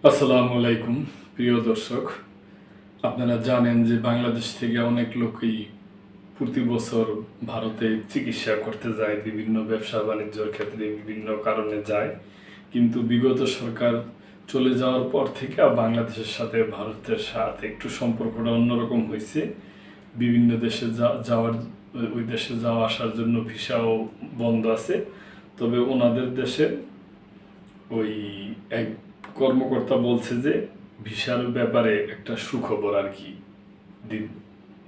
আসসালামু আলাইকুম প্রিয় দর্শক, আপনারা জানেন যে বাংলাদেশ থেকে অনেক লোকই প্রতি বছর ভারতে চিকিৎসা করতে যায়, বিভিন্ন ব্যবসা বাণিজ্যের ক্ষেত্রে বিভিন্ন কারণে যায়। কিন্তু বিগত সরকার চলে যাওয়ার পর থেকে বাংলাদেশের সাথে ভারতের সাথে একটু সম্পর্কটা অন্যরকম হয়েছে। বিভিন্ন দেশে যাওয়ার ওই দেশে যাওয়া আসার জন্য ভিসাও বন্ধ আছে। তবে ওনাদের দেশে ওই এক কর্মকর্তা বলছে যে ভিসার ব্যাপারে একটা সুখবর আর কি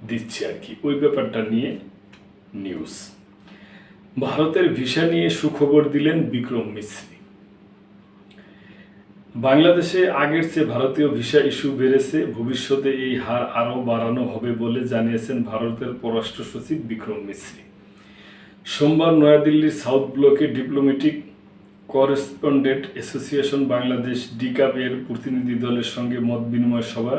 দিচ্ছে আর কি, ওই ব্যাপারটা নিয়ে নিউজ। ভারতের ভিসা নিয়ে সুখবর দিলেন বিক্রম মিশ্রি। বাংলাদেশে আগের চেয়ে ভারতীয় ভিসা ইস্যু বেড়েছে, ভবিষ্যতে এই হার আরও বাড়ানো হবে বলে জানিয়েছেন ভারতের পররাষ্ট্র সচিব বিক্রম মিশ্রি। সোমবার নয়াদিল্লির সাউথ ব্লকে diplomatic correspondent association Bangladesh DCAB এর প্রতিনিধি দলের সঙ্গে মত বিনিময় সভা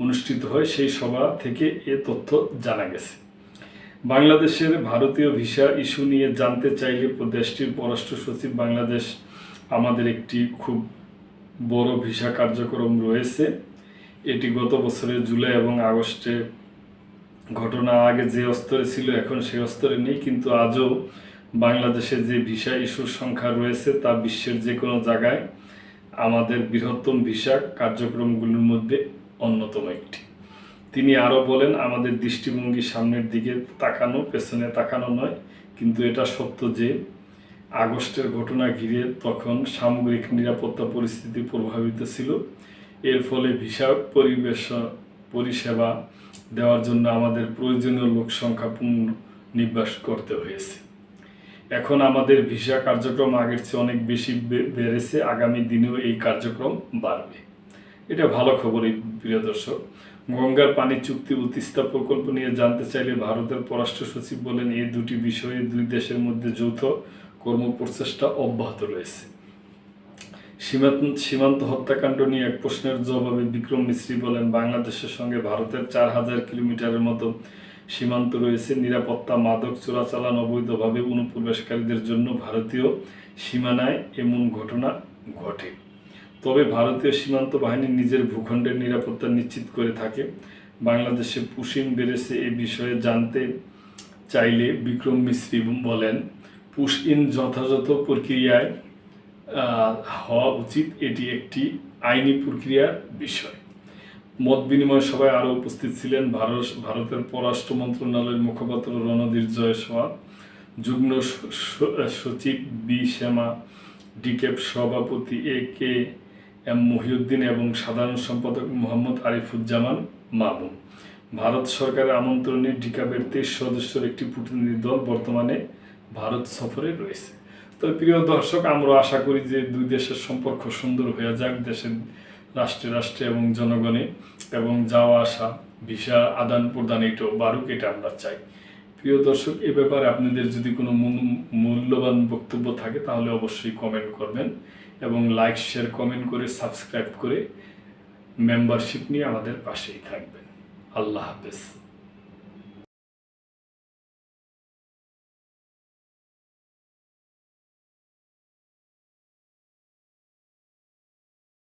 অনুষ্ঠিত হয়। সেই সভা থেকে এ তথ্য জানা গেছে। বাংলাদেশের ভারতীয় ভিসা ইস্যু নিয়ে জানতে চাইলে দেশটির পররাষ্ট্র সচিব বাংলাদেশ আমাদের একটি খুব বড় ভিসা কার্যক্রম রয়েছে। এটি গত বছরের জুলাই এবং আগস্টে ঘটনা আগে যে স্তরে ছিল এখন সেই স্তরে নেই, কিন্তু আজও বাংলাদেশে যে ভিসা ইস্যুর সংখ্যা রয়েছে তা বিশ্বের যে কোনো জায়গায় আমাদের বৃহত্তম ভিসা কার্যক্রমগুলোর মধ্যে অন্যতম একটি। তিনি আরও বলেন, আমাদের দৃষ্টিভঙ্গি সামনের দিকে তাকানো, পেছনে তাকানো নয়। কিন্তু এটা সত্য যে আগস্টের ঘটনা ঘিরে তখন সামগ্রিক নিরাপত্তা পরিস্থিতি প্রভাবিত ছিল। এর ফলে ভিসা পরিষেবা দেওয়ার জন্য আমাদের প্রয়োজনীয় লোক সংখ্যা পুনর্নির্বাস করতে হয়েছে। এখন আমাদের ভিসা কার্যক্রম আগের চেয়ে অনেক বেশি বেড়েছে, আগামী দিনেও এই কার্যক্রম বাড়বে। এটা ভালো খবরই প্রিয় দর্শক। গঙ্গার পানি চুক্তি ও তিস্তা প্রকল্প নিয়ে জানতে চাইলে ভারতের পররাষ্ট্র সচিব বলেন, এই দুটি বিষয়ে দুই দেশের মধ্যে যৌথ কর্মপ্রচেষ্টা অব্যাহত রয়েছে। সীমান্ত হত্যাকাণ্ড নিয়ে এক প্রশ্নের জবাবে বিক্রম মিশ্রি বলেন, বাংলাদেশের সঙ্গে ভারতের 4000 কিলোমিটারের মতো সীমান্ত রয়েছে। নিরাপত্তা, মাদক চোরাচালান, অবৈধভাবে অনুপ্রবেশকারীদের জন্য ভারতীয় সীমানায় এমন ঘটনা ঘটে। তবে ভারতীয় সীমান্ত বাহিনী নিজের ভূখণ্ডের নিরাপত্তা নিশ্চিত করে থাকে। বাংলাদেশে পুশিং বেড়েছে এ বিষয়ে জানতে চাইলে বিক্রম মিশ্রি বলেন, পুশ ইন যথাযথ প্রক্রিয়ায় হওয়া উচিত, এটি একটি আইনি প্রক্রিয়ার বিষয়। মত বিনিময় সভায় আরও উপস্থিত ছিলেন ভারতের পররাষ্ট্র মন্ত্রণালয়ের মুখপাত্র রণধীর জয়সওয়াল, যুগ্ম সচিব বি শ্যামা, ডিকেপ সভাপতি এ কে এম মহিউদ্দিন এবং সাধারণ সম্পাদক মোহাম্মদ আরিফুজ্জামান মামুন। ভারত সরকারের আমন্ত্রণে ডিকাবের 23 সদস্যের একটি প্রতিনিধি দল বর্তমানে ভারত সফরে রয়েছে। তো প্রিয় দর্শক, আমরা আশা করি যে দুই দেশের সম্পর্ক সুন্দর হয়ে যাক, দেশের রাষ্ট্রে রাষ্ট্রে এবং জনগণে, এবং যাওয়া আসা ভিসা আদান প্রদান এটাও বাড়ুক, এটা আমরা চাই। প্রিয় দর্শক, এ ব্যাপারে আপনাদের যদি কোনো মূল্যবান বক্তব্য থাকে তাহলে অবশ্যই কমেন্ট করবেন এবং লাইক, শেয়ার, কমেন্ট করে সাবস্ক্রাইব করে মেম্বারশিপ নিয়ে আমাদের পাশেই থাকবেন। আল্লাহ হাফেজ।